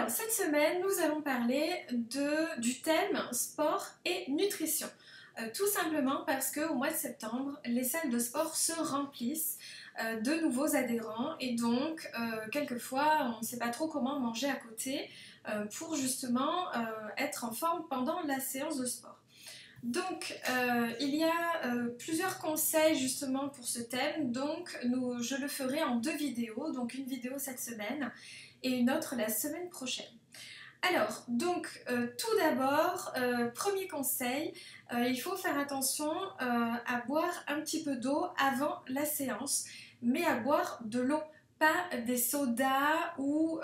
Alors cette semaine, nous allons parler du thème sport et nutrition. Tout simplement parce qu'au mois de septembre, les salles de sport se remplissent de nouveaux adhérents et donc quelquefois on ne sait pas trop comment manger à côté pour justement être en forme pendant la séance de sport. Donc il y a plusieurs conseils justement pour ce thème, donc je le ferai en 2 vidéos, donc une vidéo cette semaine et une autre la semaine prochaine. Alors, donc tout d'abord, premier conseil, il faut faire attention à boire un petit peu d'eau avant la séance, mais à boire de l'eau, pas des sodas ou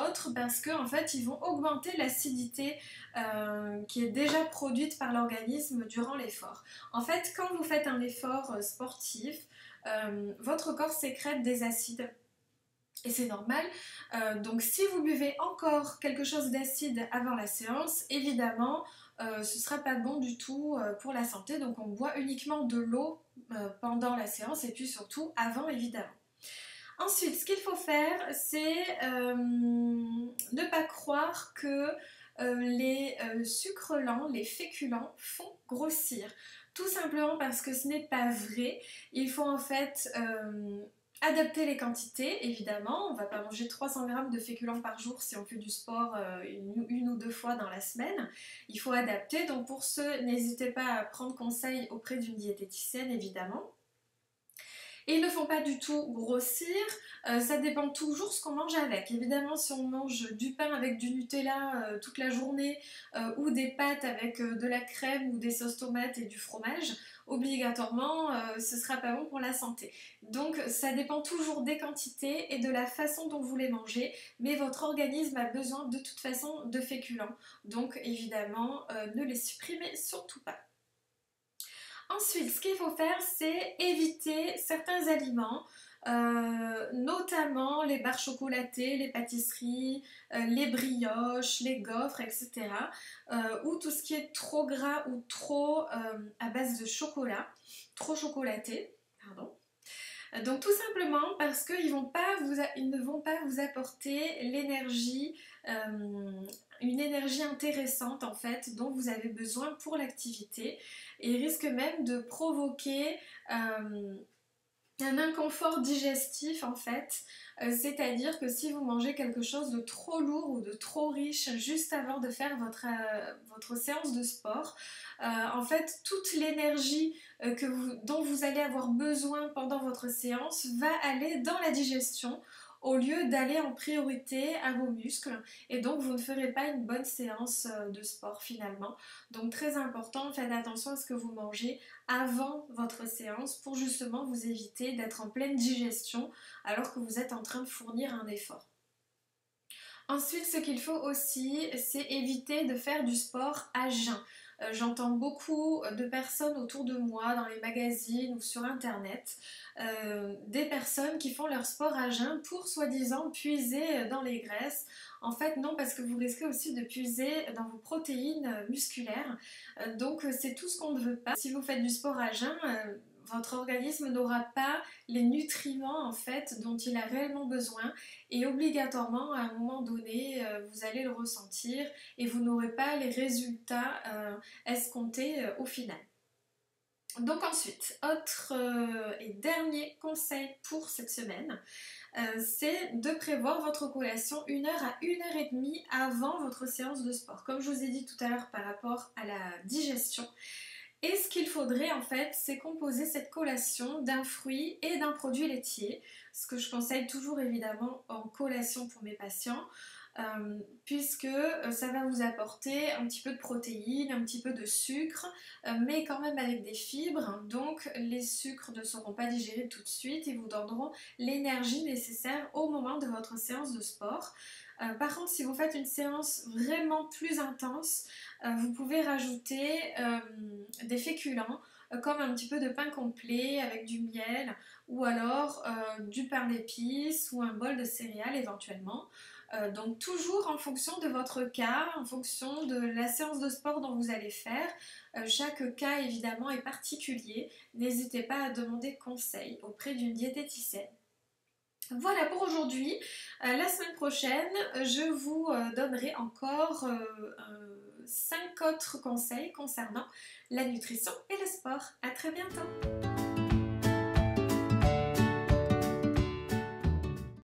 autres, parce qu'en fait ils vont augmenter l'acidité qui est déjà produite par l'organisme durant l'effort. En fait, quand vous faites un effort sportif, votre corps sécrète des acides. Et c'est normal, donc si vous buvez encore quelque chose d'acide avant la séance, évidemment, ce ne sera pas bon du tout pour la santé. Donc on boit uniquement de l'eau pendant la séance et puis surtout avant, évidemment. Ensuite, ce qu'il faut faire, c'est ne pas croire que les sucres lents, les féculents font grossir. Tout simplement parce que ce n'est pas vrai. Il faut en fait adapter les quantités, évidemment. On ne va pas manger 300 grammes de féculents par jour si on fait du sport une ou deux fois dans la semaine. Il faut adapter. Donc pour ce, n'hésitez pas à prendre conseil auprès d'une diététicienne, évidemment. Et ils ne font pas du tout grossir, ça dépend toujours ce qu'on mange avec. Évidemment, si on mange du pain avec du Nutella toute la journée ou des pâtes avec de la crème ou des sauces tomates et du fromage, obligatoirement, ce ne sera pas bon pour la santé. Donc, ça dépend toujours des quantités et de la façon dont vous les mangez, mais votre organisme a besoin de toute façon de féculents. Donc, évidemment, ne les supprimez surtout pas. Ensuite, ce qu'il faut faire, c'est éviter certains aliments, notamment les barres chocolatées, les pâtisseries, les brioches, les gaufres, etc. Ou tout ce qui est trop gras ou trop à base de chocolat, trop chocolaté, pardon. Donc tout simplement parce qu'ils ne vont pas vous apporter l'énergie, une énergie intéressante en fait dont vous avez besoin pour l'activité et risquent même de provoquer un inconfort digestif en fait, c'est-à-dire que si vous mangez quelque chose de trop lourd ou de trop riche juste avant de faire votre séance de sport, en fait toute l'énergie dont vous allez avoir besoin pendant votre séance va aller dans la digestion au lieu d'aller en priorité à vos muscles et donc vous ne ferez pas une bonne séance de sport finalement. Donc très important, faites attention à ce que vous mangez avant votre séance pour justement vous éviter d'être en pleine digestion alors que vous êtes en train de fournir un effort. Ensuite, ce qu'il faut aussi, c'est éviter de faire du sport à jeun. J'entends beaucoup de personnes autour de moi, dans les magazines ou sur internet, des personnes qui font leur sport à jeun pour soi-disant puiser dans les graisses. En fait, non, parce que vous risquez aussi de puiser dans vos protéines musculaires. Donc, c'est tout ce qu'on ne veut pas. Si vous faites du sport à jeun, votre organisme n'aura pas les nutriments en fait dont il a réellement besoin et obligatoirement à un moment donné vous allez le ressentir et vous n'aurez pas les résultats escomptés au final. Donc ensuite, autre et dernier conseil pour cette semaine, c'est de prévoir votre collation 1 heure à 1h30 avant votre séance de sport. Comme je vous ai dit tout à l'heure par rapport à la digestion. Et ce qu'il faudrait en fait, c'est composer cette collation d'un fruit et d'un produit laitier, ce que je conseille toujours évidemment en collation pour mes patients, puisque ça va vous apporter un petit peu de protéines, un petit peu de sucre, mais quand même avec des fibres, donc les sucres ne seront pas digérés tout de suite et vous donneront l'énergie nécessaire au moment de votre séance de sport. Par contre, si vous faites une séance vraiment plus intense, vous pouvez rajouter des féculents comme un petit peu de pain complet avec du miel ou alors du pain d'épices ou un bol de céréales éventuellement. Donc toujours en fonction de votre cas, en fonction de la séance de sport dont vous allez faire. Chaque cas évidemment est particulier. N'hésitez pas à demander conseil auprès d'une diététicienne. Voilà pour aujourd'hui. La semaine prochaine, je vous donnerai encore 5 autres conseils concernant la nutrition et le sport. À très bientôt!